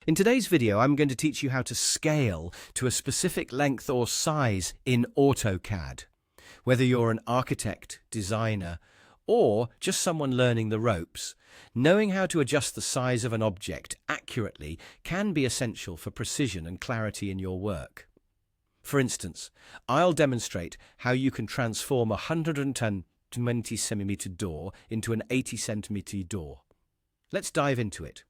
In today's video, I'm going to teach you how to scale to a specific length or size in AutoCAD. Whether you're an architect, designer, or just someone learning the ropes, knowing how to adjust the size of an object accurately can be essential for precision and clarity in your work. For instance, I'll demonstrate how you can transform a 110 centimeter door into an 80 centimeter door. Let's dive into it.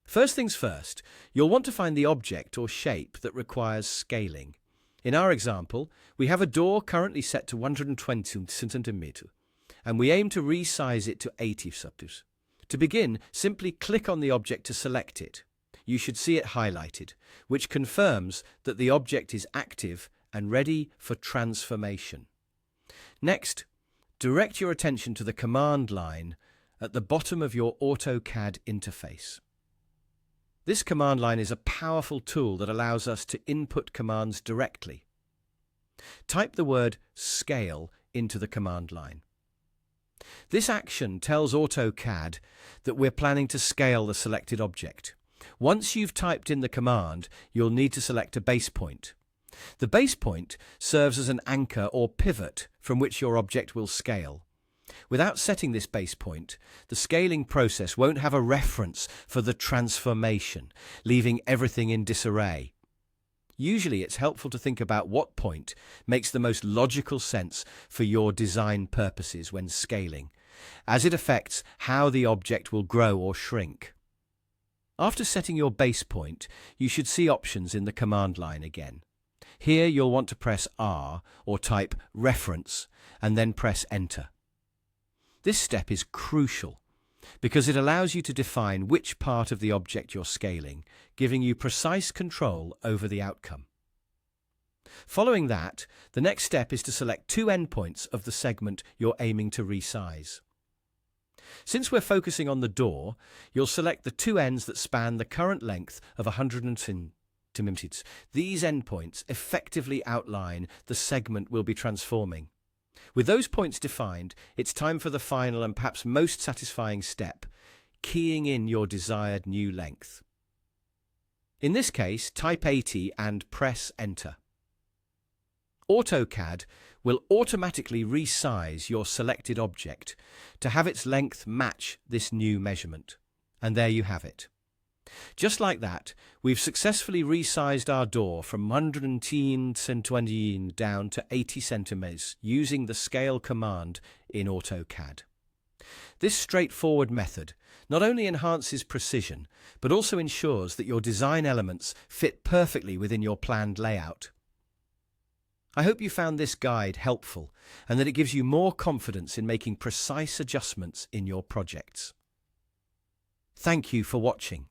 First things first, you'll want to find the object or shape that requires scaling. In our example, we have a door currently set to 120 centimeters, and we aim to resize it to 80 centimeters. To begin, simply click on the object to select it. You should see it highlighted, which confirms that the object is active and ready for transformation. Next, direct your attention to the command line at the bottom of your AutoCAD interface. This command line is a powerful tool that allows us to input commands directly. Type the word scale into the command line. This action tells AutoCAD that we're planning to scale the selected object. Once you've typed in the command, you'll need to select a base point. The base point serves as an anchor or pivot from which your object will scale. Without setting this base point, the scaling process won't have a reference for the transformation, leaving everything in disarray. Usually it's helpful to think about what point makes the most logical sense for your design purposes when scaling, as it affects how the object will grow or shrink. After setting your base point, you should see options in the command line again. Here you'll want to press R or type reference and then press enter. This step is crucial because it allows you to define which part of the object you're scaling, giving you precise control over the outcome. Following that, the next step is to select two endpoints of the segment you're aiming to resize. Since we're focusing on the door, you'll select the two ends that span the current length of 110 centimeters. These endpoints effectively outline the segment we'll be transforming. With those points defined, it's time for the final and perhaps most satisfying step, keying in your desired new length. In this case, type 80 and press enter. AutoCAD will automatically resize your selected object to have its length match this new measurement. And there you have it. Just like that, we've successfully resized our door from 110 centimeters down to 80 centimeters using the scale command in AutoCAD. This straightforward method not only enhances precision, but also ensures that your design elements fit perfectly within your planned layout. I hope you found this guide helpful and that it gives you more confidence in making precise adjustments in your projects. Thank you for watching.